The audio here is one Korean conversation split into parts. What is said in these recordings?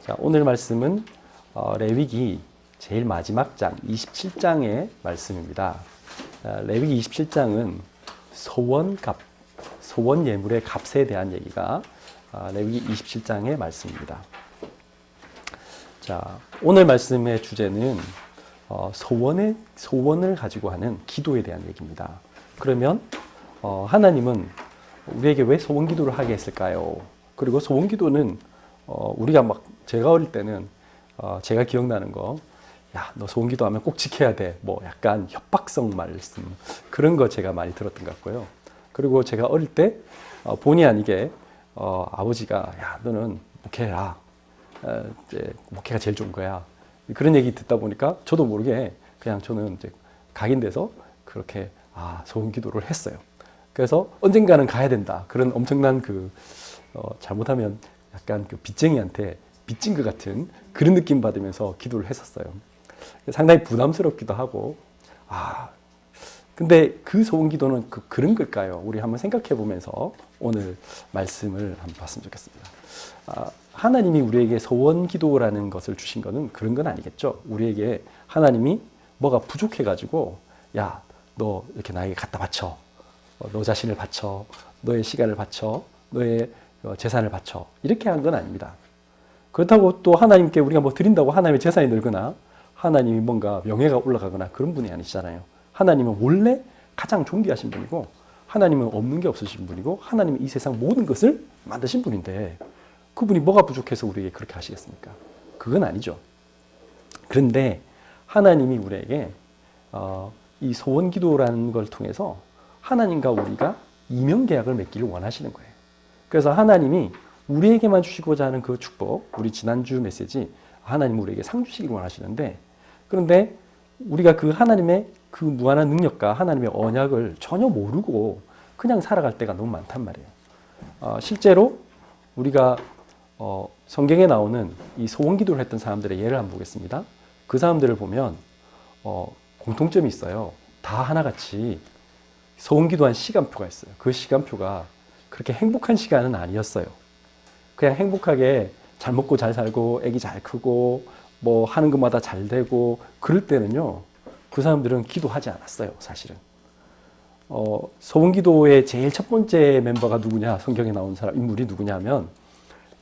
자, 오늘 말씀은 레위기 제일 마지막 장 27장의 말씀입니다. 레위기 27장은 소원값, 소원 예물의 값에 대한 얘기가 레위기 27장의 말씀입니다. 자, 오늘 말씀의 주제는 소원을 가지고 하는 기도에 대한 얘기입니다. 그러면 하나님은 우리에게 왜 소원 기도를 하게 했을까요? 그리고 소원 기도는 우리가 제가 어릴 때는 제가 기억나는 거, 야, 너 소원 기도하면 꼭 지켜야 돼. 뭐 약간 협박성 말씀 그런 거 제가 많이 들었던 것 같고요. 그리고 제가 어릴 때 본의 아니게 아버지가 야, 너는 목회해라. 이제 목회가 제일 좋은 거야. 그런 얘기 듣다 보니까 저도 모르게 그냥 저는 이제 각인돼서 그렇게 소원 기도를 했어요. 그래서 언젠가는 가야 된다. 그런 엄청난 잘못하면 약간 빚쟁이한테 빚진 것 같은 그런 느낌 받으면서 기도를 했었어요. 상당히 부담스럽기도 하고, 근데 그 소원 기도는 그런 걸까요? 우리 한번 생각해 보면서 오늘 말씀을 한번 봤으면 좋겠습니다. 하나님이 우리에게 소원 기도라는 것을 주신 거는 그런 건 아니겠죠? 우리에게 하나님이 뭐가 부족해가지고, 야, 너 이렇게 나에게 갖다 바쳐. 너 자신을 바쳐. 너의 시간을 바쳐. 너의 재산을 바쳐. 이렇게 한 건 아닙니다. 그렇다고 또 하나님께 우리가 뭐 드린다고 하나님의 재산이 늘거나 하나님이 뭔가 명예가 올라가거나 그런 분이 아니시잖아요. 하나님은 원래 가장 존귀하신 분이고 하나님은 없는 게 없으신 분이고 하나님은 이 세상 모든 것을 만드신 분인데 그분이 뭐가 부족해서 우리에게 그렇게 하시겠습니까? 그건 아니죠. 그런데 하나님이 우리에게 이 소원 기도라는 걸 통해서 하나님과 우리가 이명계약을 맺기를 원하시는 거예요. 그래서 하나님이 우리에게만 주시고자 하는 그 축복, 우리 지난주 메시지 하나님 우리에게 상 주시길 원하시는데 그런데 우리가 그 하나님의 그 무한한 능력과 하나님의 언약을 전혀 모르고 그냥 살아갈 때가 너무 많단 말이에요. 실제로 우리가 성경에 나오는 이 소원 기도를 했던 사람들의 예를 한번 보겠습니다. 그 사람들을 보면 공통점이 있어요. 다 하나같이 소원 기도한 시간표가 있어요. 그 시간표가 그렇게 행복한 시간은 아니었어요. 그냥 행복하게 잘 먹고 잘 살고 애기 잘 크고 뭐 하는 것마다 잘 되고 그럴 때는요. 그 사람들은 기도하지 않았어요. 사실은. 소원 기도의 제일 첫 번째 멤버가 누구냐? 성경에 나온 사람 인물이 누구냐면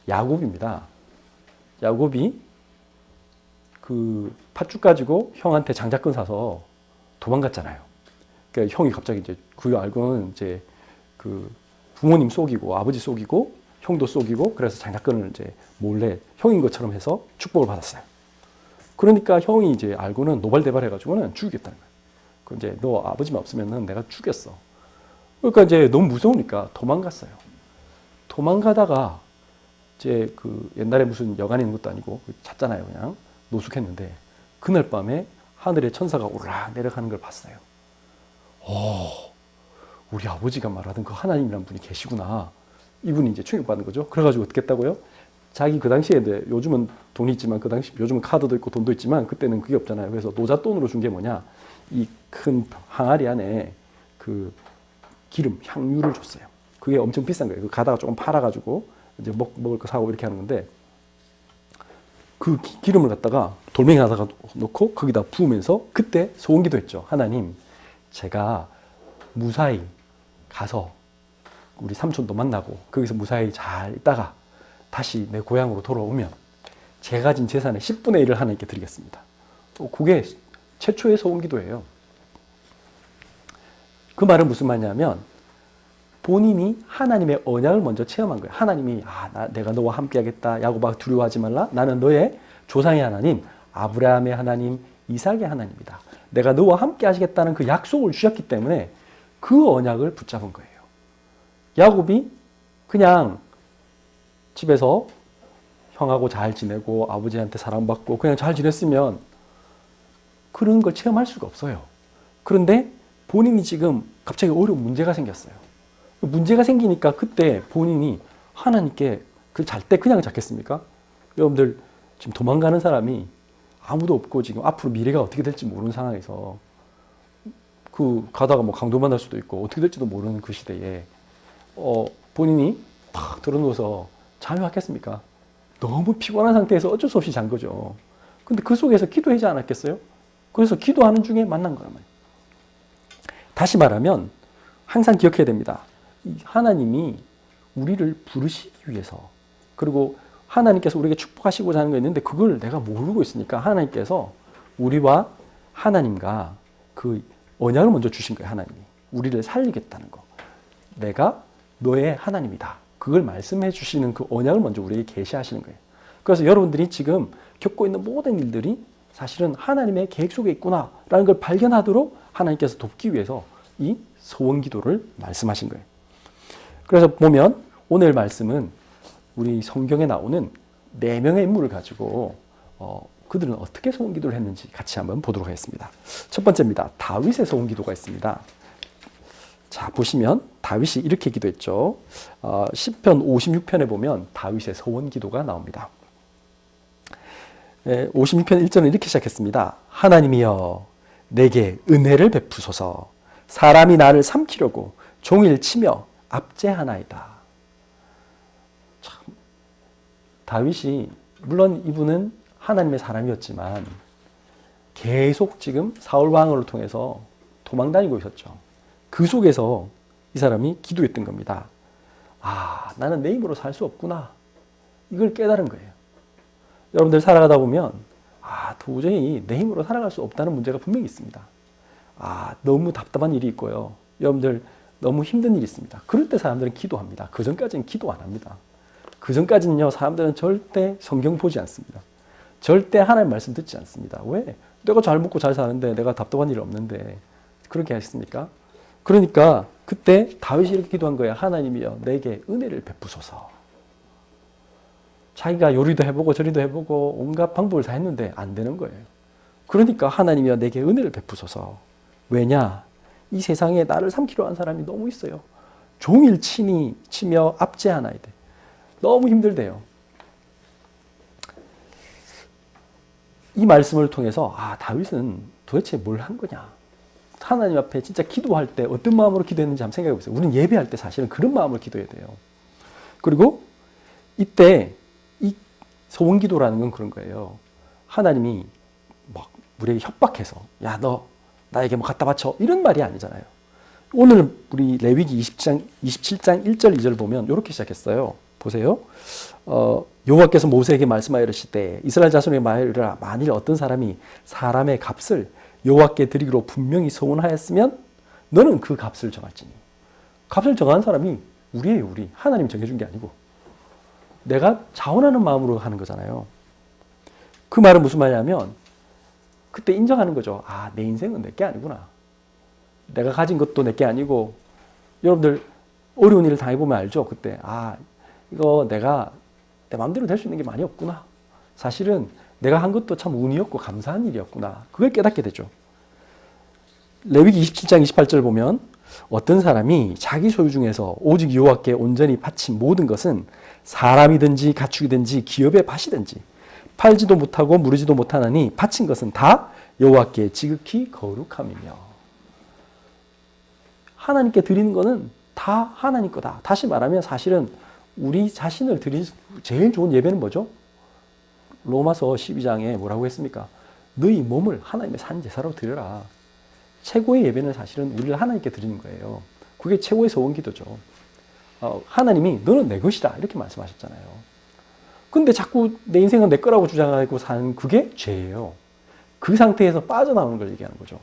야곱입니다. 야곱이 그 팥죽 가지고 형한테 장자권 사서 도망갔잖아요. 그러니까 형이 갑자기 이제 그거 알고는 이제 그 부모님 속이고 아버지 속이고 형도 속이고 그래서 장자권을 이제 몰래 형인 것처럼 해서 축복을 받았어요. 그러니까 형이 이제 알고는 노발대발 해가지고는 죽이겠다는 거예요. 그 이제 너 아버지만 없으면은 내가 죽였어. 그러니까 이제 너무 무서우니까 도망갔어요. 도망가다가 이제 그 옛날에 무슨 여관 있는 것도 아니고 잤잖아요. 그냥 노숙했는데 그날 밤에 하늘에 천사가 오르락 내려가는 걸 봤어요. 우리 아버지가 말하던 그 하나님이라는 분이 계시구나. 이분이 이제 충격받는 거죠. 그래가지고 어떻게 했다고요? 자기 그 당시에 요즘은 돈이 있지만 그 당시 요즘은 카드도 있고 돈도 있지만 그때는 그게 없잖아요. 그래서 노잣돈으로 준 게 뭐냐? 이 큰 항아리 안에 그 기름, 향유를 줬어요. 그게 엄청 비싼 거예요. 가다가 조금 팔아가지고 이제 먹을 거 사고 이렇게 하는 건데 그 기름을 갖다가 돌멩이 하다가 놓고 거기다 부으면서 그때 소원기도 했죠. 하나님, 제가 무사히 가서 우리 삼촌도 만나고 거기서 무사히 잘 있다가 다시 내 고향으로 돌아오면 제가 가진 재산의 10분의 1을 하나님께 드리겠습니다. 그게 최초의 소원기도예요. 그 말은 무슨 말이냐면 본인이 하나님의 언약을 먼저 체험한 거예요. 하나님이 내가 너와 함께 하겠다. 야곱아 두려워하지 말라. 나는 너의 조상의 하나님, 아브라함의 하나님, 이삭의 하나님이다. 내가 너와 함께 하시겠다는 그 약속을 주셨기 때문에 그 언약을 붙잡은 거예요. 야곱이 그냥 집에서 형하고 잘 지내고 아버지한테 사랑받고 그냥 잘 지냈으면 그런 걸 체험할 수가 없어요. 그런데 본인이 지금 갑자기 어려운 문제가 생겼어요. 문제가 생기니까 그때 본인이 하나님께 잘 때 그냥 잤겠습니까? 여러분들 지금 도망가는 사람이 아무도 없고 지금 앞으로 미래가 어떻게 될지 모르는 상황에서 가다가 뭐 강도 만날 수도 있고 어떻게 될지도 모르는 그 시대에 본인이 탁 들어누워서 잠이 왔겠습니까? 너무 피곤한 상태에서 어쩔 수 없이 잔 거죠. 근데 그 속에서 기도하지 않았겠어요? 그래서 기도하는 중에 만난 거란 말이에요. 다시 말하면 항상 기억해야 됩니다. 하나님이 우리를 부르시기 위해서, 그리고 하나님께서 우리에게 축복하시고자 하는 거 있는데 그걸 내가 모르고 있으니까 하나님께서 우리와 하나님과 그 언약을 먼저 주신 거예요. 하나님이 우리를 살리겠다는 거. 내가 너의 하나님이다. 그걸 말씀해 주시는 그 언약을 먼저 우리에게 계시하시는 거예요. 그래서 여러분들이 지금 겪고 있는 모든 일들이 사실은 하나님의 계획 속에 있구나라는 걸 발견하도록 하나님께서 돕기 위해서 이 소원 기도를 말씀하신 거예요. 그래서 보면 오늘 말씀은 우리 성경에 나오는 4명의 인물을 가지고 그들은 어떻게 소원 기도를 했는지 같이 한번 보도록 하겠습니다. 첫 번째입니다. 다윗의 소원 기도가 있습니다. 자, 보시면 다윗이 이렇게 기도했죠. 시편 56편에 보면 다윗의 소원 기도가 나옵니다. 56편 1절은 이렇게 시작했습니다. 하나님이여 내게 은혜를 베푸소서. 사람이 나를 삼키려고 종일 치며 압제하나이다. 참, 다윗이 물론 이분은 하나님의 사람이었지만 계속 지금 사울 왕을 통해서 도망다니고 있었죠. 그 속에서 이 사람이 기도했던 겁니다. 아, 나는 내 힘으로 살 수 없구나. 이걸 깨달은 거예요. 여러분들 살아가다 보면 도저히 내 힘으로 살아갈 수 없다는 문제가 분명히 있습니다. 너무 답답한 일이 있고요. 여러분들 너무 힘든 일이 있습니다. 그럴 때 사람들은 기도합니다. 그 전까지는 기도 안 합니다. 그 전까지는요, 사람들은 절대 성경 보지 않습니다. 절대 하나님 말씀 듣지 않습니다. 왜? 내가 잘 먹고 잘 사는데 내가 답답한 일 없는데 그렇게 하셨습니까? 그러니까 그때 다윗이 이렇게 기도한 거예요. 하나님이여 내게 은혜를 베푸소서. 자기가 요리도 해보고 저리도 해보고 온갖 방법을 다 했는데 안 되는 거예요. 그러니까 하나님이여 내게 은혜를 베푸소서. 왜냐? 이 세상에 나를 삼키려 한 사람이 너무 있어요. 종일 치며 압제하나이다. 너무 힘들대요. 이 말씀을 통해서 다윗은 도대체 뭘 한 거냐? 하나님 앞에 진짜 기도할 때 어떤 마음으로 기도했는지 한번 생각해 보세요. 우리는 예배할 때 사실은 그런 마음으로 기도해야 돼요. 그리고 이때 이 소원 기도라는 건 그런 거예요. 하나님이 막 우리에게 협박해서 야, 너 나에게 뭐 갖다 바쳐 이런 말이 아니잖아요. 오늘 우리 레위기 27장 1절 2절 보면 이렇게 시작했어요. 보세요. 여호와께서 모세에게 말씀하여 이르시되 이스라엘 자손에게 말하라. 만일 어떤 사람이 사람의 값을 여호와께 드리기로 분명히 소원하였으면 너는 그 값을 정할지니. 값을 정한 사람이 우리예요. 우리. 하나님 정해준 게 아니고 내가 자원하는 마음으로 하는 거잖아요. 그 말은 무슨 말이냐면 그때 인정하는 거죠. 내 인생은 내게 아니구나. 내가 가진 것도 내게 아니고. 여러분들 어려운 일을 당해보면 알죠. 그때 이거 내가 내 마음대로 될 수 있는 게 많이 없구나. 사실은 내가 한 것도 참 운이었고 감사한 일이었구나. 그걸 깨닫게 되죠. 레위기 27장 28절 보면 어떤 사람이 자기 소유 중에서 오직 여호와께 온전히 바친 모든 것은 사람이든지 가축이든지 기업의 밭이든지 팔지도 못하고 무르지도 못하나니 바친 것은 다 여호와께 지극히 거룩함이며. 하나님께 드리는 것은 다 하나님 거다. 다시 말하면 사실은 우리 자신을 드릴 제일 좋은 예배는 뭐죠? 로마서 12장에 뭐라고 했습니까? 너희 몸을 하나님의 산 제사로 드려라. 최고의 예배는 사실은 우리를 하나님께 드리는 거예요. 그게 최고의 소원 기도죠. 하나님이 너는 내 것이다 이렇게 말씀하셨잖아요. 근데 자꾸 내 인생은 내 거라고 주장하고 사는 그게 죄예요. 그 상태에서 빠져나오는 걸 얘기하는 거죠.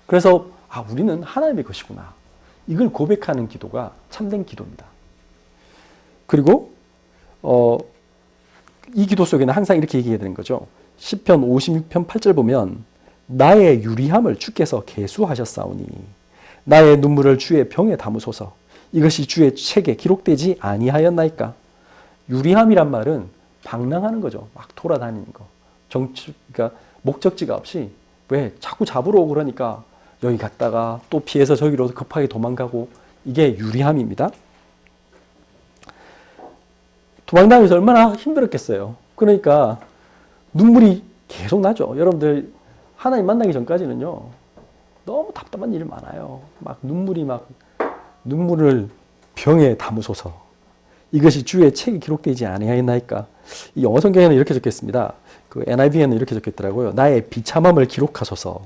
그래서 우리는 하나님의 것이구나. 이걸 고백하는 기도가 참된 기도입니다. 그리고 이 기도 속에는 항상 이렇게 얘기해야 되는 거죠. 시편 56편 8절 보면 나의 유리함을 주께서 계수하셨사오니 나의 눈물을 주의 병에 담으소서. 이것이 주의 책에 기록되지 아니하였나이까. 유리함이란 말은 방랑하는 거죠. 막 돌아다니는 거. 그러니까 목적지가 없이 왜 자꾸 잡으러 오고 그러니까 여기 갔다가 또 피해서 저기로 급하게 도망가고 이게 유리함입니다. 도망다니면서 얼마나 힘들었겠어요. 그러니까 눈물이 계속 나죠. 여러분들 하나님 만나기 전까지는요. 너무 답답한 일이 많아요. 막 눈물을 병에 담으소서. 이것이 주의 책에 기록되지 아니하였나이까. 이 영어 성경에는 이렇게 적혀 있습니다. 그 NIV에는 이렇게 적혀 있더라고요. 나의 비참함을 기록하소서.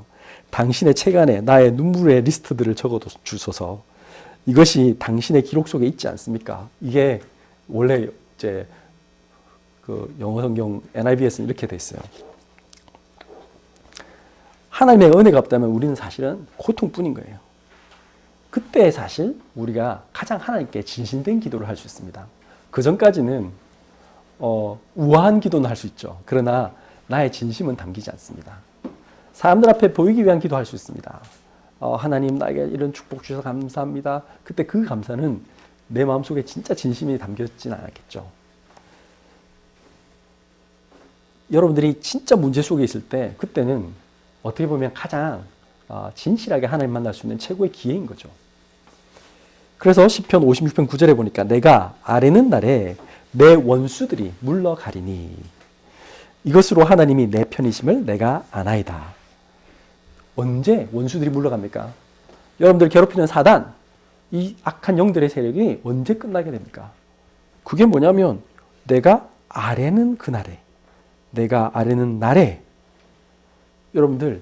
당신의 책 안에 나의 눈물의 리스트들을 적어 주소서. 이것이 당신의 기록 속에 있지 않습니까? 이게 원래 이제 그 영어 성경 NIV에서는 이렇게 돼 있어요. 하나님의 은혜가 없다면 우리는 사실은 고통뿐인 거예요. 그때 사실 우리가 가장 하나님께 진심된 기도를 할 수 있습니다. 그 전까지는 우아한 기도는 할 수 있죠. 그러나 나의 진심은 담기지 않습니다. 사람들 앞에 보이기 위한 기도할 수 있습니다. 하나님 나에게 이런 축복 주셔서 감사합니다. 그때 그 감사는 내 마음속에 진짜 진심이 담겨있진 않았겠죠. 여러분들이 진짜 문제 속에 있을 때 그때는 어떻게 보면 가장 진실하게 하나님 만날 수 있는 최고의 기회인 거죠. 그래서 시편 56편 9절에 보니까 내가 아뢰는 날에 내 원수들이 물러가리니 이것으로 하나님이 내 편이심을 내가 아나이다. 언제 원수들이 물러갑니까? 여러분들 괴롭히는 사단, 이 악한 영들의 세력이 언제 끝나게 됩니까? 그게 뭐냐면 내가 아뢰는 그날에, 내가 아뢰는 날에 여러분들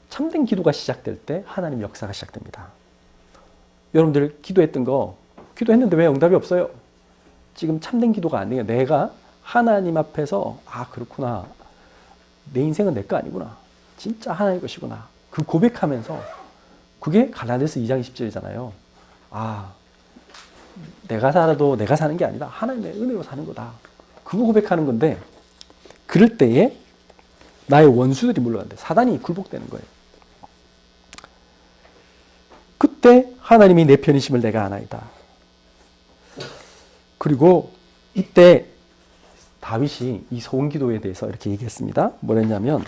참된 기도가 시작될 때 하나님 역사가 시작됩니다. 여러분들 기도했던 거 기도했는데 왜 응답이 없어요? 지금 참된 기도가 아니에요. 내가 하나님 앞에서 그렇구나. 내 인생은 내 거 아니구나. 진짜 하나님 것이구나. 그 고백하면서 그게 갈라디아서 2장 20절이잖아요. 내가 살아도 내가 사는 게 아니다. 하나님의 은혜로 사는 거다. 그거 고백하는 건데 그럴 때에 나의 원수들이 물러간대. 사단이 굴복되는 거예요. 그때 하나님이 내 편이심을 내가 아나이다. 그리고 이때 다윗이 이 소원기도에 대해서 이렇게 얘기했습니다. 뭐랬냐면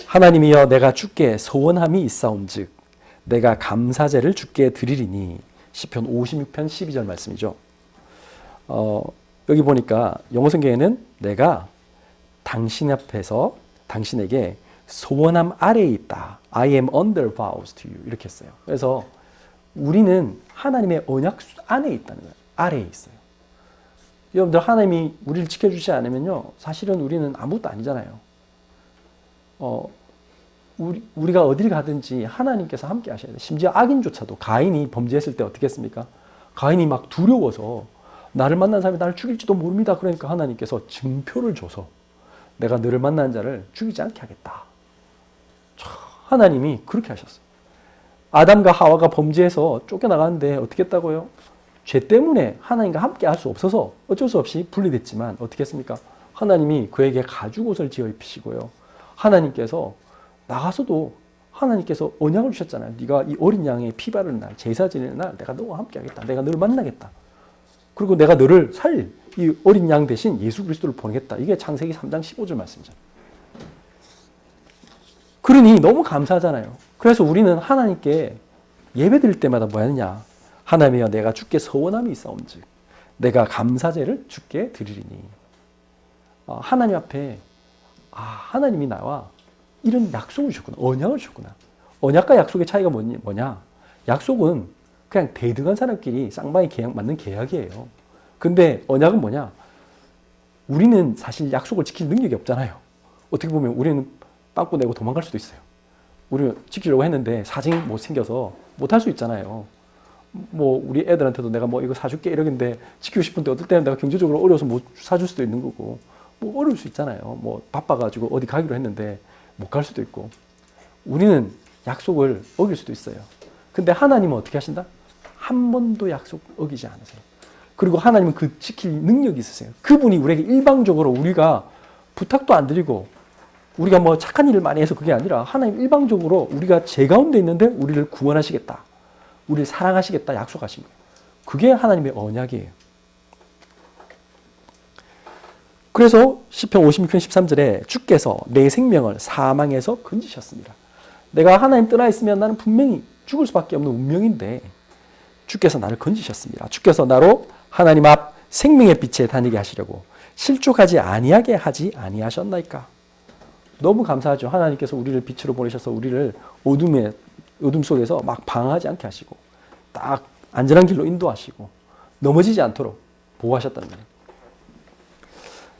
하나님이여 내가 주께 소원함이 있사온즉 내가 감사제를 주께 드리리니 시편 56편 12절 말씀이죠. 여기 보니까 영어 성경에는 내가 당신 앞에서 당신에게 소원함 아래에 있다. I am under vows to you. 이렇게 했어요. 그래서 우리는 하나님의 언약 안에 있다는 거예요. 아래에 있어요. 여러분들 하나님이 우리를 지켜주지 않으면요. 사실은 우리는 아무것도 아니잖아요. 우리가 어딜 가든지 하나님께서 함께 하셔야 돼요. 심지어 악인조차도 가인이 범죄했을 때 어떻게 했습니까? 가인이 막 두려워서 나를 만난 사람이 나를 죽일지도 모릅니다. 그러니까 하나님께서 증표를 줘서 내가 너를 만난 자를 죽이지 않게 하겠다. 하나님이 그렇게 하셨어요. 아담과 하와가 범죄해서 쫓겨나가는데 어떻게 했다고요? 죄 때문에 하나님과 함께 할 수 없어서 어쩔 수 없이 분리됐지만 어떻게 했습니까? 하나님이 그에게 가죽옷을 지어 입히시고요. 하나님께서 나가서도 하나님께서 언약을 주셨잖아요. 네가 이 어린 양의 피 바르는 날, 제사 지내는 날 내가 너와 함께 하겠다. 내가 너를 만나겠다. 그리고 내가 너를 살릴 이 어린 양 대신 예수 그리스도를 보내겠다. 이게 창세기 3장 15절 말씀이죠. 그러니 너무 감사하잖아요. 그래서 우리는 하나님께 예배드릴 때마다 뭐 하느냐. 하나님이여 내가 주께 서원함이 있사온즉 내가 감사제를 주께 드리리니. 하나님 앞에 하나님이 나와 이런 약속을 주셨구나. 언약을 주셨구나. 언약과 약속의 차이가 뭐냐. 약속은 그냥 대등한 사람끼리 쌍방이 맞는 계약이에요. 근데 언약은 뭐냐. 우리는 사실 약속을 지킬 능력이 없잖아요. 어떻게 보면 우리는 빵꾸 내고 도망갈 수도 있어요. 우리 지키려고 했는데 사정이 생겨서 못할 수 있잖아요. 우리 애들한테도 내가 이거 사줄게 이러는데 지키고 싶은데 어떨 때는 내가 경제적으로 어려워서 못 사줄 수도 있는 거고 어려울 수 있잖아요. 바빠가지고 어디 가기로 했는데 못 갈 수도 있고 우리는 약속을 어길 수도 있어요. 근데 하나님은 어떻게 하신다? 한 번도 약속 어기지 않으세요. 그리고 하나님은 그 지킬 능력이 있으세요. 그분이 우리에게 일방적으로 우리가 부탁도 안 드리고 우리가 착한 일을 많이 해서 그게 아니라 하나님 일방적으로 우리가 죄 가운데 있는데 우리를 구원하시겠다. 우리를 사랑하시겠다 약속하신 거예요. 그게 하나님의 언약이에요. 그래서 시편 56편 13절에 주께서 내 생명을 사망에서 건지셨습니다. 내가 하나님 떠나 있으면 나는 분명히 죽을 수밖에 없는 운명인데 주께서 나를 건지셨습니다. 주께서 나로 하나님 앞 생명의 빛에 다니게 하시려고 실족하지 아니하게 하지 아니하셨나이까. 너무 감사하죠. 하나님께서 우리를 빛으로 보내셔서 우리를 어둠 속에서 막 방황하지 않게 하시고 딱 안전한 길로 인도하시고 넘어지지 않도록 보호하셨단 말이에요.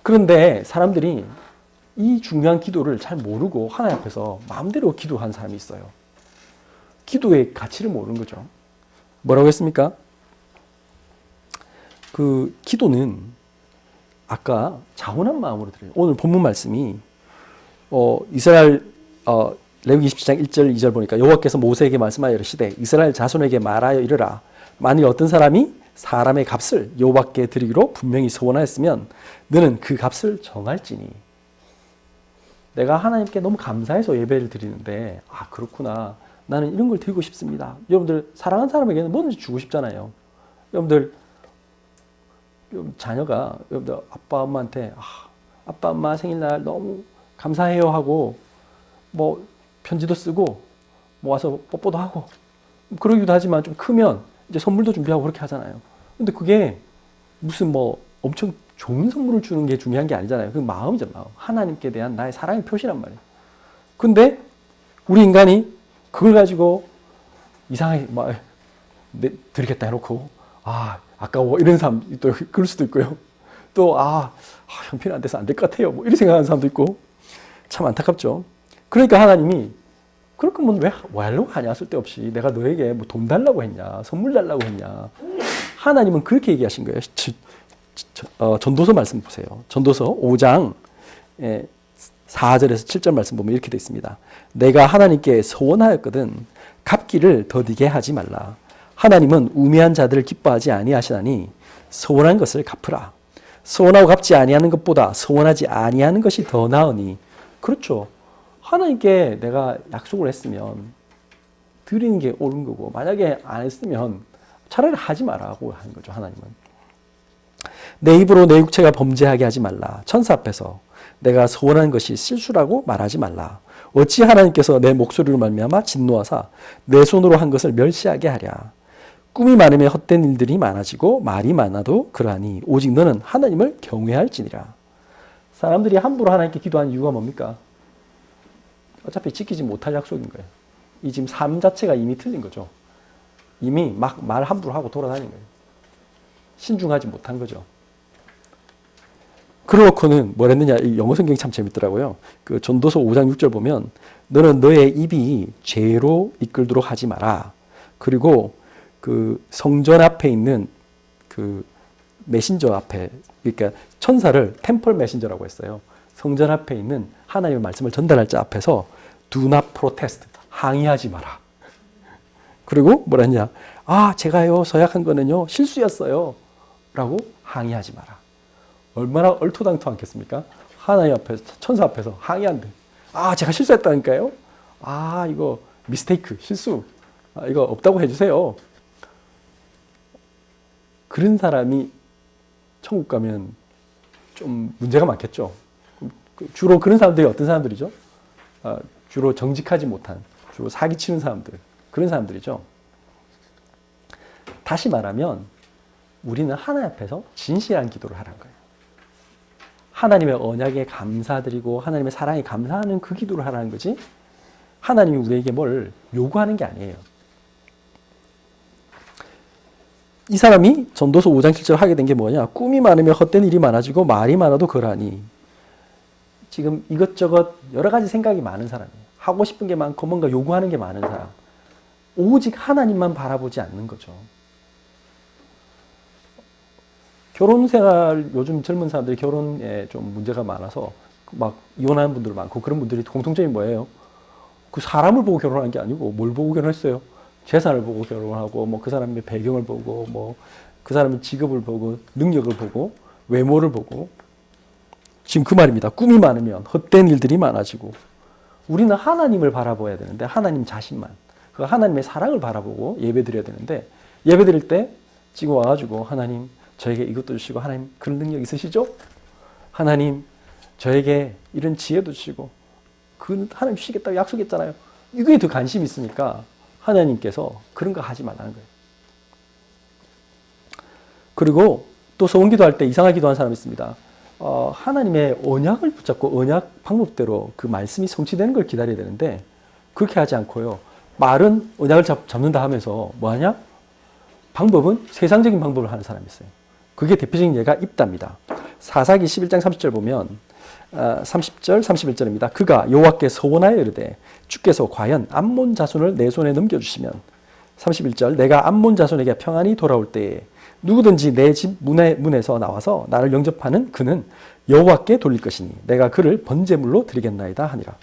그런데 사람들이 이 중요한 기도를 잘 모르고 하나님 앞에서 마음대로 기도한 사람이 있어요. 기도의 가치를 모르는 거죠. 뭐라고 했습니까? 그 기도는 아까 자원한 마음으로 드려요. 오늘 본문 말씀이 이스라엘 레위기 27장 1절 2절 보니까 여호와께서 모세에게 말씀하여 이르시되 이스라엘 자손에게 말하여 이르라 만일 어떤 사람이 사람의 값을 여호와께 드리기로 분명히 소원하였으면 너는 그 값을 정할지니. 내가 하나님께 너무 감사해서 예배를 드리는데 그렇구나. 나는 이런 걸 드리고 싶습니다. 여러분들 사랑하는 사람에게는 뭐든지 주고 싶잖아요. 여러분들 자녀가 여러분들 아빠 엄마한테 아빠 엄마 생일날 너무 감사해요 하고 뭐 편지도 쓰고 뭐 와서 뽀뽀도 하고 그러기도 하지만 좀 크면 이제 선물도 준비하고 그렇게 하잖아요. 근데 그게 무슨 뭐 엄청 좋은 선물을 주는 게 중요한 게 아니잖아요. 그 마음이죠, 마음. 하나님께 대한 나의 사랑의 표시란 말이에요. 근데 우리 인간이 그걸 가지고 이상하게 막 드리겠다 해놓고 아까워 이런 사람 또 그럴 수도 있고요. 또 형편이 안 돼서 안 될 것 같아요. 뭐 이렇게 생각하는 사람도 있고 참 안타깝죠. 그러니까 하나님이 그럴 거면 왜 하려고 하냐 쓸데없이 내가 너에게 뭐 돈 달라고 했냐 선물 달라고 했냐. 하나님은 그렇게 얘기하신 거예요. 전도서 말씀 보세요. 전도서 5장 4절에서 7절 말씀 보면 이렇게 되어 있습니다. 내가 하나님께 소원하였거든 갚기를 더디게 하지 말라. 하나님은 우매한 자들을 기뻐하지 아니하시나니 소원한 것을 갚으라. 소원하고 갚지 아니하는 것보다 소원하지 아니하는 것이 더 나으니. 그렇죠. 하나님께 내가 약속을 했으면 드리는 게 옳은 거고 만약에 안 했으면 차라리 하지 말라고 하는 거죠. 하나님은. 내 입으로 내 육체가 범죄하게 하지 말라. 천사 앞에서 내가 소원한 것이 실수라고 말하지 말라. 어찌 하나님께서 내 목소리로 말미암아 진노하사 내 손으로 한 것을 멸시하게 하랴. 꿈이 많으면 헛된 일들이 많아지고 말이 많아도 그러하니 오직 너는 하나님을 경외할지니라. 사람들이 함부로 하나님께 기도하는 이유가 뭡니까? 어차피 지키지 못할 약속인 거예요. 이 지금 삶 자체가 이미 틀린 거죠. 이미 막 말 함부로 하고 돌아다니는 거예요. 신중하지 못한 거죠. 그러고는 뭘 했느냐. 이 영어 성경이 참 재밌더라고요. 그 전도서 5장 6절 보면 너는 너의 입이 죄로 이끌도록 하지 마라. 그리고 그 성전 앞에 있는 그 메신저 앞에 그러니까 천사를 템플 메신저라고 했어요. 성전 앞에 있는 하나님의 말씀을 전달할 자 앞에서 do not protest. 항의하지 마라. 그리고 뭐라 했냐. 제가요 서약한 거는요 실수였어요. 라고 항의하지 마라. 얼마나 얼토당토 않겠습니까? 하나님 앞에서 천사 앞에서 항의한대. 제가 실수했다니까요. 이거 미스테이크 실수. 이거 없다고 해주세요. 그런 사람이 천국 가면 좀 문제가 많겠죠. 주로 그런 사람들이 어떤 사람들이죠? 주로 정직하지 못한, 주로 사기치는 사람들, 그런 사람들이죠. 다시 말하면 우리는 하나님 앞에서 진실한 기도를 하라는 거예요. 하나님의 언약에 감사드리고 하나님의 사랑에 감사하는 그 기도를 하라는 거지 하나님이 우리에게 뭘 요구하는 게 아니에요. 이 사람이 전도서 5장 7절 하게 된 게 뭐냐. 꿈이 많으면 헛된 일이 많아지고 말이 많아도 그러하니. 지금 이것저것 여러 가지 생각이 많은 사람이에요. 하고 싶은 게 많고 뭔가 요구하는 게 많은 사람. 오직 하나님만 바라보지 않는 거죠. 결혼 생활, 요즘 젊은 사람들이 결혼에 좀 문제가 많아서 막 이혼하는 분들 많고 그런 분들이 공통점이 뭐예요? 그 사람을 보고 결혼한 게 아니고 뭘 보고 결혼했어요? 재산을 보고 결혼하고 뭐 그 사람의 배경을 보고 뭐 그 사람의 직업을 보고 능력을 보고 외모를 보고 지금 그 말입니다. 꿈이 많으면 헛된 일들이 많아지고 우리는 하나님을 바라봐야 되는데 하나님 자신만 그 하나님의 사랑을 바라보고 예배드려야 되는데 예배드릴 때 지금 와가지고 하나님 저에게 이것도 주시고 하나님 그런 능력 있으시죠? 하나님 저에게 이런 지혜도 주시고 그 하나님 주시겠다고 약속했잖아요. 이거에 더 관심이 있으니까 하나님께서 그런 거 하지 말라는 거예요. 그리고 또 소원기도 할 때 이상하게 기도하는 사람이 있습니다. 하나님의 언약을 붙잡고 언약 방법대로 그 말씀이 성취되는 걸 기다려야 되는데 그렇게 하지 않고요. 말은 언약을 잡는다 하면서 뭐하냐? 방법은 세상적인 방법을 하는 사람이 있어요. 그게 대표적인 예가 입다입니다. 사사기 11장 30절 보면 30절 31절입니다. 그가 여호와께 서원하여 이르되 주께서 과연 암몬 자손을 내 손에 넘겨주시면 31절 내가 암몬 자손에게 평안히 돌아올 때에 누구든지 내 집 문에서 나와서 나를 영접하는 그는 여호와께 돌릴 것이니 내가 그를 번제물로 드리겠나이다 하니라.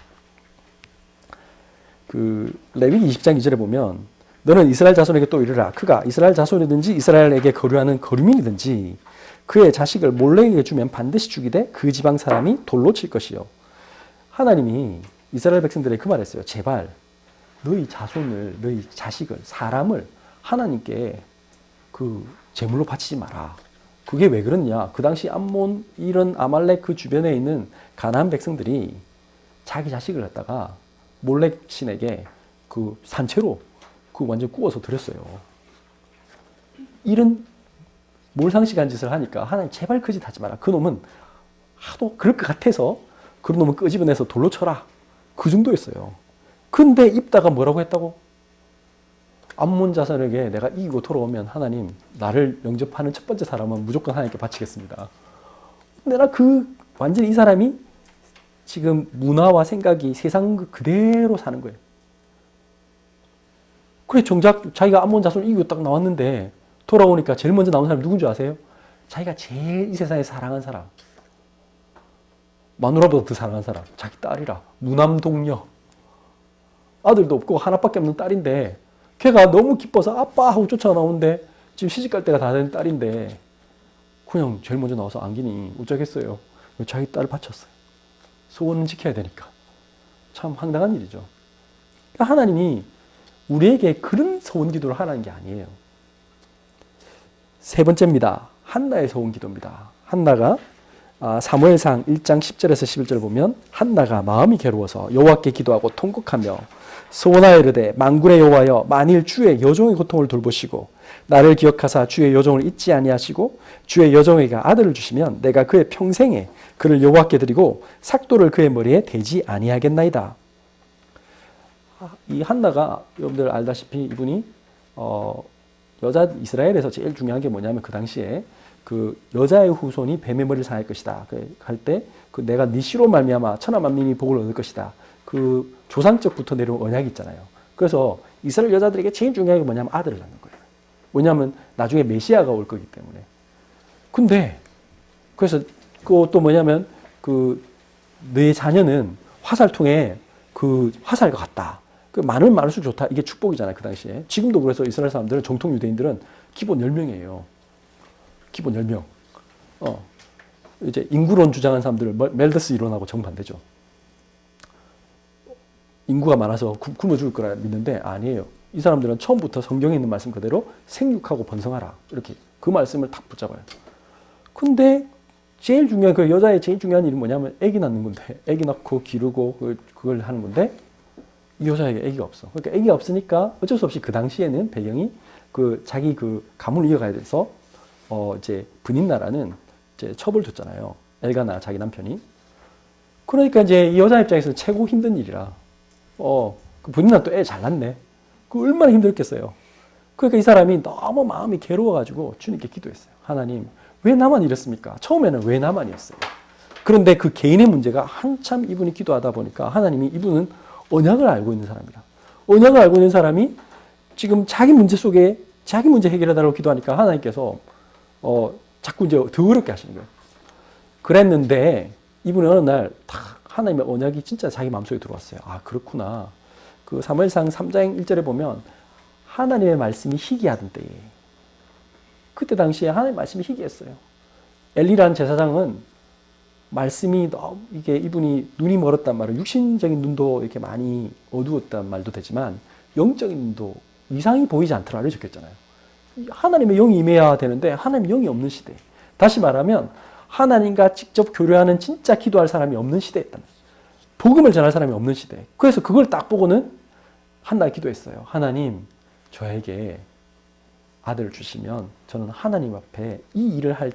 그 레위기 20장 2절에 보면 너는 이스라엘 자손에게 또 이르라. 그가 이스라엘 자손이든지 이스라엘에게 거류하는 거류민이든지 그의 자식을 몰래에게 주면 반드시 죽이되 그 지방 사람이 돌로 칠 것이요. 하나님이 이스라엘 백성들에게 그 말했어요. 제발 너희 자손을, 너희 자식을, 사람을 하나님께 그 제물로 바치지 마라. 그게 왜 그러냐? 그 당시 암몬 이런 아말렉 그 주변에 있는 가나안 백성들이 자기 자식을 갖다가 몰렉 신에게 그 산채로 그 완전 구워서 드렸어요. 이런 몰상식한 짓을 하니까 하나님 제발 그 짓 하지 마라. 그 놈은 하도 그럴 것 같아서 그런 놈은 끄집어내서 돌로 쳐라. 그 정도였어요. 근데 입다가 뭐라고 했다고? 암몬 자손에게 내가 이기고 돌아오면 하나님 나를 영접하는 첫 번째 사람은 무조건 하나님께 바치겠습니다. 근데 나 그 완전히 이 사람이 지금 문화와 생각이 세상 그대로 사는 거예요. 그래 정작 자기가 암몬 자손을 이기고 딱 나왔는데 돌아오니까 제일 먼저 나온 사람이 누군지 아세요? 자기가 제일 이 세상에 사랑한 사람. 마누라보다 더 사랑한 사람. 자기 딸이라. 무남동녀. 아들도 없고 하나밖에 없는 딸인데 걔가 너무 기뻐서 아빠 하고 쫓아나오는데 지금 시집갈 때가 다 된 딸인데 그냥 제일 먼저 나와서 안기니 어쩌겠어요. 자기 딸을 바쳤어요. 소원은 지켜야 되니까. 참 황당한 일이죠. 그러니까 하나님이 우리에게 그런 소원 기도를 하라는 게 아니에요. 세 번째입니다. 한나의 소원 기도입니다. 한나가 사무엘상 1장 10절에서 11절 보면 한나가 마음이 괴로워서 여호와께 기도하고 통곡하며 소원하여 이르되 만군의 여호와여 만일 주의 여종의 고통을 돌보시고 나를 기억하사 주의 여종을 잊지 아니하시고 주의 여종에게 아들을 주시면 내가 그의 평생에 그를 여호와께 드리고 삭도를 그의 머리에 대지 아니하겠나이다. 이 한나가 여러분들 알다시피 이분이 여자 이스라엘에서 제일 중요한 게 뭐냐면 그 당시에 그 여자의 후손이 뱀의 머리를 상할 것이다. 할 때 그 내가 네 씨로 말미암아 천하 만민이 복을 얻을 것이다. 그 조상적부터 내려온 언약이 있잖아요. 그래서 이스라엘 여자들에게 제일 중요한 게 뭐냐면 아들을 낳는 거예요. 왜냐하면 나중에 메시아가 올 거기 때문에. 근데 그래서 또 뭐냐면 그 너의 자녀는 화살통에 그 화살과 같다. 그 많을수록 좋다. 이게 축복이잖아요. 그 당시에. 지금도 그래서 이스라엘 사람들은 정통 유대인들은 기본 10명이에요. 기본 10명. 이제 인구론 주장한 사람들은 멜더스 이론하고 정반대죠. 인구가 많아서 굶어 죽을 거라 믿는데 아니에요. 이 사람들은 처음부터 성경에 있는 말씀 그대로 생육하고 번성하라. 이렇게 그 말씀을 딱 붙잡아요. 근데 제일 중요한 그 여자의 제일 중요한 일은 뭐냐면 아기 낳는 건데 아기 낳고 기르고 그걸 하는 건데 이 여자에게 아기가 없어. 그러니까 아기가 없으니까 어쩔 수 없이 그 당시에는 배경이 그 자기 그 가문을 이어가야 돼서 이제 분인나라는 이제 첩을 뒀잖아요. 엘가나 자기 남편이. 그러니까 이제 이 여자 입장에서는 최고 힘든 일이라. 그 분인나 또 애 잘 낳네. 그 얼마나 힘들겠어요. 그러니까 이 사람이 너무 마음이 괴로워가지고 주님께 기도했어요. 하나님, 왜 나만 이랬습니까? 처음에는 왜 나만이었어요. 그런데 그 개인의 문제가 한참 이분이 기도하다 보니까 하나님이 이분은 언약을 알고 있는 사람이라. 언약을 알고 있는 사람이 지금 자기 문제 속에 자기 문제 해결해달라고 기도하니까 하나님께서 자꾸 이제 더 어렵게 하시는 거예요. 그랬는데 이분이 어느 날 딱 하나님의 언약이 진짜 자기 마음속에 들어왔어요. 아, 그렇구나. 그 사무엘상 3장 1절에 보면 하나님의 말씀이 희귀하던 때에 그때 당시에 하나님의 말씀이 희귀했어요. 엘리라는 제사장은 말씀이 너무 이게 이분이 눈이 멀었단 말은 육신적인 눈도 이렇게 많이 어두웠단 말도 되지만 영적인 눈도 이상이 보이지 않더라를 적혔잖아요. 하나님의 영이 임해야 되는데 하나님의 영이 없는 시대. 다시 말하면 하나님과 직접 교류하는 진짜 기도할 사람이 없는 시대였단 말이에요. 복음을 전할 사람이 없는 시대. 그래서 그걸 딱 보고는 한날 기도했어요. 하나님, 저에게 아들을 주시면 저는 하나님 앞에 이 일을 할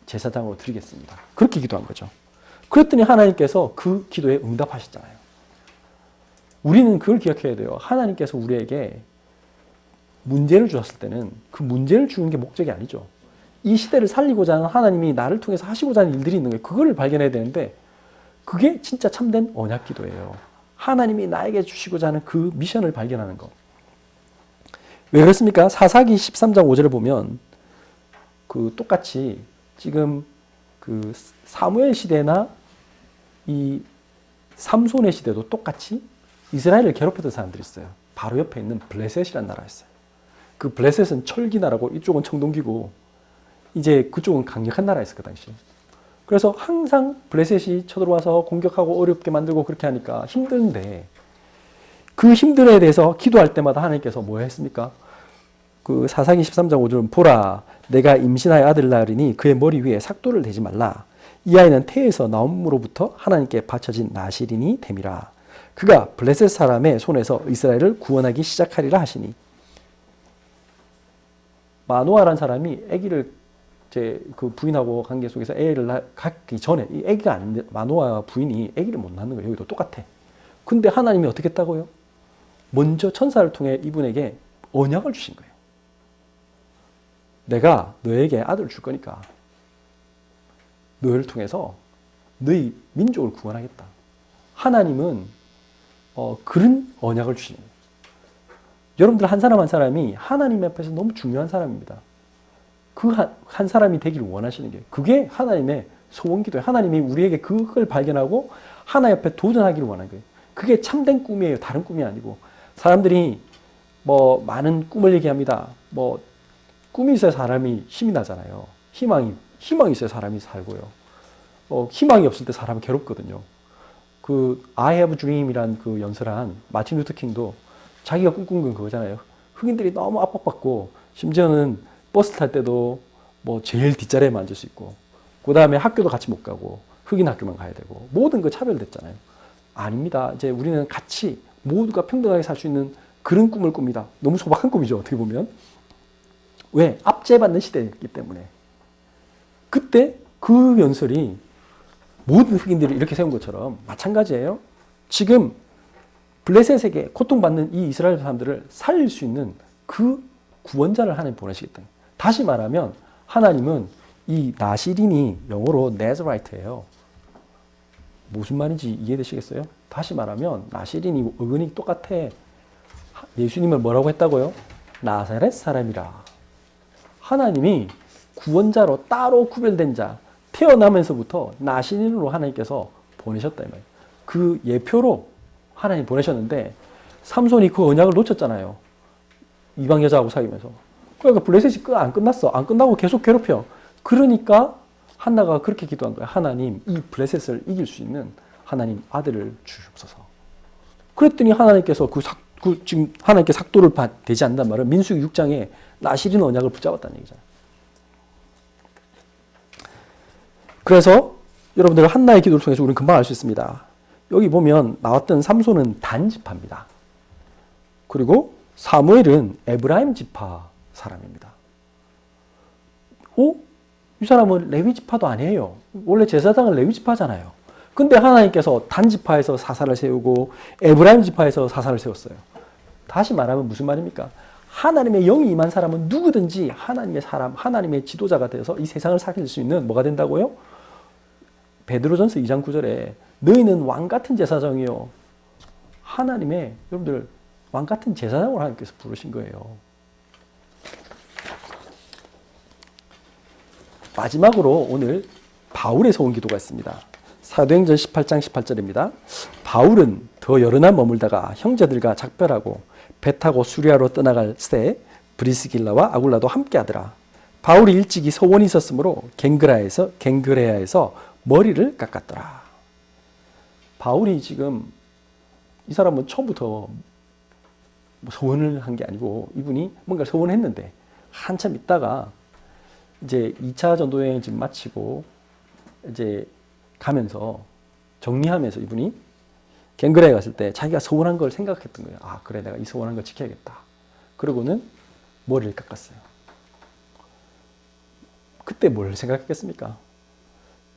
제사장으로 드리겠습니다. 그렇게 기도한 거죠. 그랬더니 하나님께서 그 기도에 응답하셨잖아요. 우리는 그걸 기억해야 돼요. 하나님께서 우리에게 문제를 주셨을 때는 그 문제를 주는 게 목적이 아니죠. 이 시대를 살리고자 하는 하나님이 나를 통해서 하시고자 하는 일들이 있는 거예요. 그걸 발견해야 되는데 그게 진짜 참된 언약 기도예요. 하나님이 나에게 주시고자 하는 그 미션을 발견하는 거. 왜 그렇습니까? 사사기 13장 5절을 보면 그 똑같이 지금 그 사무엘 시대나 이 삼손의 시대도 똑같이 이스라엘을 괴롭혔던 사람들이 있어요. 바로 옆에 있는 블레셋이라는 나라였어요. 그 블레셋은 철기 나라고 이쪽은 청동기고 이제 그쪽은 강력한 나라였어요. 그 당시. 그래서 항상 블레셋이 쳐들어와서 공격하고 어렵게 만들고 그렇게 하니까 힘든데 그 힘듦에 대해서 기도할 때마다 하나님께서 뭐 했습니까? 그 사사기 13장 5절은 보라 내가 임신하여 아들을 낳으리니 그의 머리 위에 삭도를 대지 말라. 이 아이는 태에서 나옴으로부터 하나님께 바쳐진 나실이니 됨이라. 그가 블레셋 사람의 손에서 이스라엘을 구원하기 시작하리라 하시니. 마노아라는 사람이 아기를 제 그 부인하고 관계 속에서 애를 갖기 전에 이 아기가 안 마노아 부인이 아기를 못 낳는 거예요. 여기도 똑같아. 근데 하나님이 어떻게 했다고요? 먼저 천사를 통해 이분에게 언약을 주신 거예요. 내가 너에게 아들을 줄 거니까 너를 통해서 너희 민족을 구원하겠다. 하나님은 그런 언약을 주시는 거예요. 여러분들 한 사람 한 사람이 하나님 앞에서 너무 중요한 사람입니다. 그 한 사람이 되기를 원하시는 게 그게 하나님의 소원기도예요. 하나님이 우리에게 그걸 발견하고 하나님 앞에 도전하기를 원하는 거예요. 그게 참된 꿈이에요. 다른 꿈이 아니고. 사람들이 뭐 많은 꿈을 얘기합니다. 뭐 꿈이 있어야 사람이 힘이 나잖아요. 희망이 있어야 사람이 살고요. 희망이 없을 때 사람은 괴롭거든요. 그 I have a dream이란 그 연설한 마틴 루터 킹도 자기가 꿈꾼 건 그거잖아요. 흑인들이 너무 압박받고 심지어는 버스 탈 때도 뭐 제일 뒷자리에만 앉을 수 있고 그 다음에 학교도 같이 못 가고 흑인 학교만 가야 되고 모든 거 차별됐잖아요. 아닙니다. 이제 우리는 같이 모두가 평등하게 살 수 있는 그런 꿈을 꿉니다. 너무 소박한 꿈이죠. 어떻게 보면. 왜? 압제받는 시대였기 때문에. 그때 그 연설이 모든 흑인들이 이렇게 세운 것처럼 마찬가지예요. 지금 블레셋에게 고통받는 이 이스라엘 사람들을 살릴 수 있는 그 구원자를 하나님 보내시겠다. 다시 말하면 하나님은 이 나시린이 영어로 네즈라이트예요. 무슨 말인지 이해되시겠어요? 다시 말하면 나시린이 어근이 똑같아. 예수님을 뭐라고 했다고요? 나사렛 사람이라. 하나님이 구원자로 따로 구별된 자, 태어나면서부터 나시린으로 하나님께서 보내셨다 이 말이에요. 그 예표로 하나님 보내셨는데 삼손이 그 언약을 놓쳤잖아요. 이방 여자하고 사귀면서. 그러니까 블레셋이 안 끝났어. 안 끝나고 계속 괴롭혀. 그러니까 한나가 그렇게 기도한 거야. 하나님, 이 블레셋을 이길 수 있는 하나님 아들을 주시옵소서. 그랬더니 하나님께서 지금 하나님께 삭도를 대지 않는단 말은 민수기 6장에 나시린 언약을 붙잡았다는 얘기잖아요. 그래서 여러분들 한나의 기도를 통해서 우리는 금방 알 수 있습니다. 여기 보면 나왔던 삼손은 단 지파입니다. 그리고 사무엘은 에브라임 지파 사람입니다. 이 사람은 레위 지파도 아니에요. 원래 제사장은 레위 지파잖아요. 근데 하나님께서 단 지파에서 사사를 세우고 에브라임 지파에서 사사를 세웠어요. 다시 말하면 무슨 말입니까? 하나님의 영이 임한 사람은 누구든지 하나님의 사람, 하나님의 지도자가 되어서 이 세상을 살릴 수 있는 뭐가 된다고요? 베드로전서 2장 9절에 너희는 왕같은 제사장이요. 하나님의 여러분들 왕같은 제사장으로 하나님께서 부르신 거예요. 마지막으로 오늘 바울의 소원 기도가 있습니다. 사도행전 18장 18절입니다. 바울은 더 여러 날 머물다가 형제들과 작별하고 배 타고 수리아로 떠나갈 새 브리스길라와 아굴라도 함께하더라. 바울이 일찍이 소원이 있었으므로 갱그레아에서 머리를 깎았더라. 바울이 지금 이 사람은 처음부터 소원을 한 게 아니고 이분이 뭔가 소원을 했는데 한참 있다가 이제 2차 전도 여행 지금 마치고 이제 가면서 정리하면서 이분이 갱그레에 갔을 때 자기가 소원한 걸 생각했던 거예요. 아, 그래, 내가 이 소원한 걸 지켜야겠다. 그러고는 머리를 깎았어요. 그때 뭘 생각했겠습니까?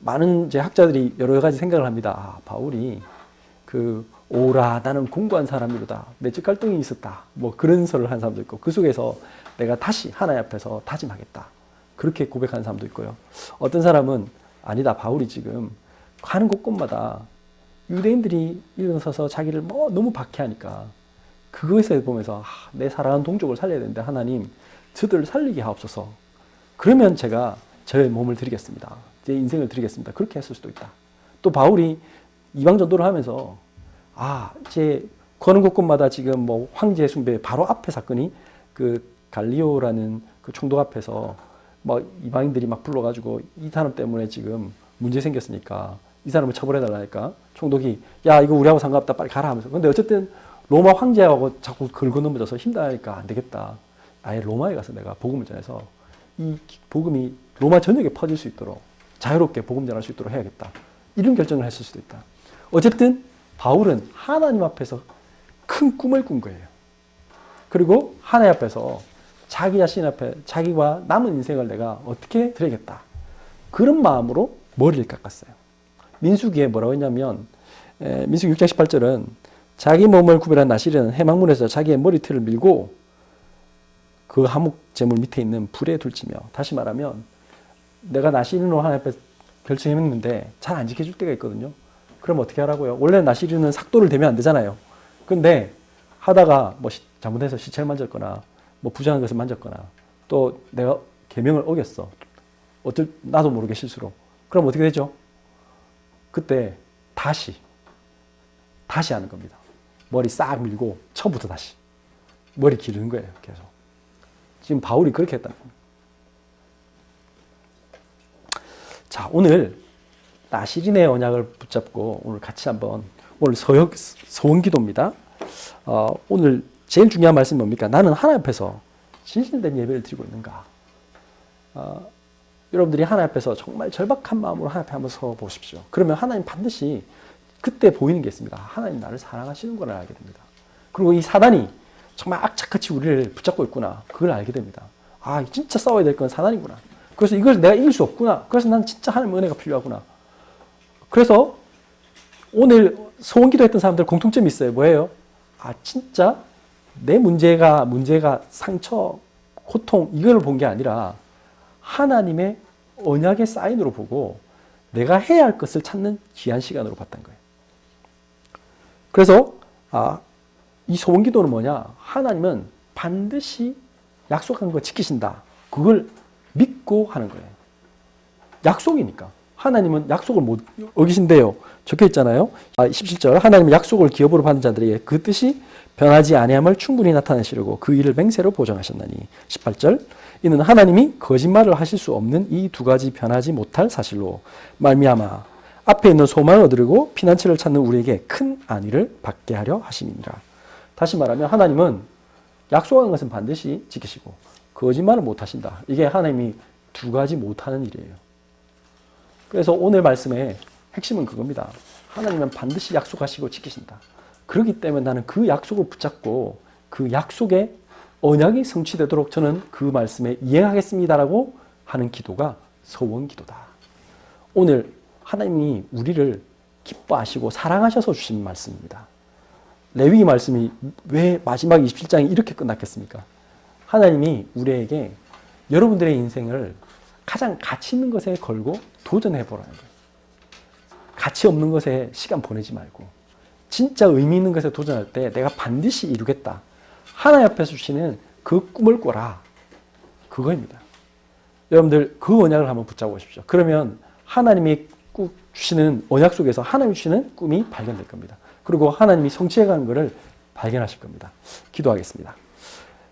많은 이제 학자들이 여러 가지 생각을 합니다. 아, 바울이 오라, 나는 공부한 사람이로다. 내적 갈등이 있었다. 뭐 그런 설을 한 사람도 있고 그 속에서 내가 다시 하나님 앞에서 다짐하겠다. 그렇게 고백하는 사람도 있고요. 어떤 사람은 아니다, 바울이 지금 가는 곳곳마다 유대인들이 일어서서 자기를 뭐 너무 박해하니까 그것에 보면서 내 사랑하는 동족을 살려야 되는데 하나님 저들을 살리게 하옵소서. 그러면 제가 저의 몸을 드리겠습니다. 제 인생을 드리겠습니다. 그렇게 했을 수도 있다. 또 바울이 이방 전도를 하면서 이제 거는 곳곳마다 지금 뭐 황제 숭배 바로 앞에 사건이 그 갈리오라는 그 총독 앞에서 뭐 이방인들이 막 불러가지고 이 사람 때문에 지금 문제 생겼으니까 이 사람을 처벌해달라니까 총독이 야 이거 우리하고 상관없다 빨리 가라 하면서 근데 어쨌든 로마 황제하고 자꾸 긁어 넘어져서 힘들으니까 안 되겠다. 아예 로마에 가서 내가 복음을 전해서 이 복음이 로마 전역에 퍼질 수 있도록 자유롭게 복음 전할 수 있도록 해야겠다. 이런 결정을 했을 수도 있다. 어쨌든 바울은 하나님 앞에서 큰 꿈을 꾼 거예요. 그리고 하나님 앞에서 자기 자신 앞에 자기와 남은 인생을 내가 어떻게 드리겠다. 그런 마음으로 머리를 깎았어요. 민수기에 뭐라고 했냐면 민수기 6장 18절은 자기 몸을 구별한 나실은 해망문에서 자기의 머리털을 밀고 그 화목 제물 밑에 있는 불에 둘지며 다시 말하면 내가 나실인으로 하나님 앞에 결정했는데 잘 안 지켜줄 때가 있거든요. 그럼 어떻게 하라고요? 원래는 나실인은 삭도를 대면 안 되잖아요. 근데 하다가 뭐 잘못해서 시체를 만졌거나 뭐 부정한 것을 만졌거나 또 내가 계명을 어겼어. 나도 모르게 실수로. 그럼 어떻게 되죠? 그때 다시 하는 겁니다. 머리 싹 밀고 처음부터 다시 머리 기르는 거예요. 계속. 지금 바울이 그렇게 했다는 겁니다. 자, 오늘 나시린의 언약을 붙잡고 오늘 같이 한번 오늘 소원기도입니다. 오늘 제일 중요한 말씀이 뭡니까? 나는 하나님 앞에서 진실된 예배를 드리고 있는가? 여러분들이 하나님 앞에서 정말 절박한 마음으로 하나님 앞에 한번 서 보십시오. 그러면 하나님 반드시 그때 보이는 게 있습니다. 하나님 나를 사랑하시는 걸 알게 됩니다. 그리고 이 사단이 정말 악착같이 우리를 붙잡고 있구나. 그걸 알게 됩니다. 진짜 싸워야 될 건 사단이구나. 그래서 이걸 내가 이길 수 없구나. 그래서 난 진짜 하나님의 은혜가 필요하구나. 그래서 오늘 소원기도 했던 사람들 공통점이 있어요. 뭐예요? 진짜 내 문제가 상처, 고통 이걸 본 게 아니라 하나님의 언약의 사인으로 보고 내가 해야 할 것을 찾는 귀한 시간으로 봤던 거예요. 그래서 이 소원기도는 뭐냐? 하나님은 반드시 약속한 거 지키신다. 그걸 믿고 하는 거예요. 약속이니까. 하나님은 약속을 못 어기신대요. 적혀 있잖아요. 17절 하나님은 약속을 기업으로 받은 자들에게 그 뜻이 변하지 아니함을 충분히 나타내시려고 그 일을 맹세로 보장하셨나니 18절 이는 하나님이 거짓말을 하실 수 없는 이 두 가지 변하지 못할 사실로 말미암아 앞에 있는 소망을 얻으려고 피난처를 찾는 우리에게 큰 안위를 받게 하려 하심이니라. 다시 말하면 하나님은 약속한 것은 반드시 지키시고 거짓말을 못 하신다. 이게 하나님이 두 가지 못하는 일이에요. 그래서 오늘 말씀의 핵심은 그겁니다. 하나님은 반드시 약속하시고 지키신다. 그렇기 때문에 나는 그 약속을 붙잡고 그 약속의 언약이 성취되도록 저는 그 말씀에 이행하겠습니다라고 하는 기도가 서원기도다. 오늘 하나님이 우리를 기뻐하시고 사랑하셔서 주신 말씀입니다. 레위기 말씀이 왜 마지막 27장이 이렇게 끝났겠습니까? 하나님이 우리에게 여러분들의 인생을 가장 가치 있는 것에 걸고 도전해 보라는 거예요. 가치 없는 것에 시간 보내지 말고 진짜 의미 있는 것에 도전할 때 내가 반드시 이루겠다. 하나님 앞에서 주시는 그 꿈을 꿔라. 그거입니다. 여러분들 그 언약을 한번 붙잡고 오십시오. 그러면 하나님이 주시는 언약 속에서 하나님이 주시는 꿈이 발견될 겁니다. 그리고 하나님이 성취해가는 것을 발견하실 겁니다. 기도하겠습니다.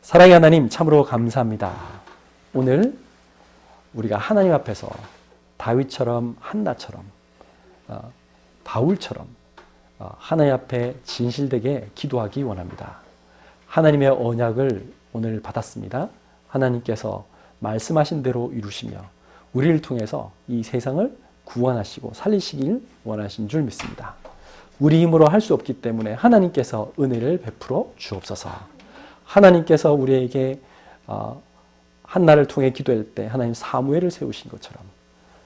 사랑의 하나님 참으로 감사합니다. 오늘 우리가 하나님 앞에서 다윗처럼 한나처럼 바울처럼 하나님 앞에 진실되게 기도하기 원합니다. 하나님의 언약을 오늘 받았습니다. 하나님께서 말씀하신 대로 이루시며 우리를 통해서 이 세상을 구원하시고 살리시길 원하신 줄 믿습니다. 우리 힘으로 할 수 없기 때문에 하나님께서 은혜를 베풀어 주옵소서. 하나님께서 우리에게 한나를 통해 기도할 때 하나님 사무엘을 세우신 것처럼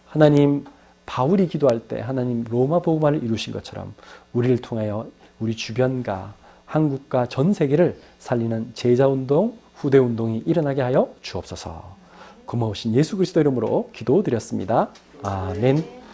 하나님 바울이 기도할 때 하나님 로마 복음화를 이루신 것처럼 우리를 통하여 우리 주변과 한국과 전 세계를 살리는 제자운동, 후대운동이 일어나게 하여 주옵소서. 고마우신 예수 그리스도 이름으로 기도드렸습니다. 아멘.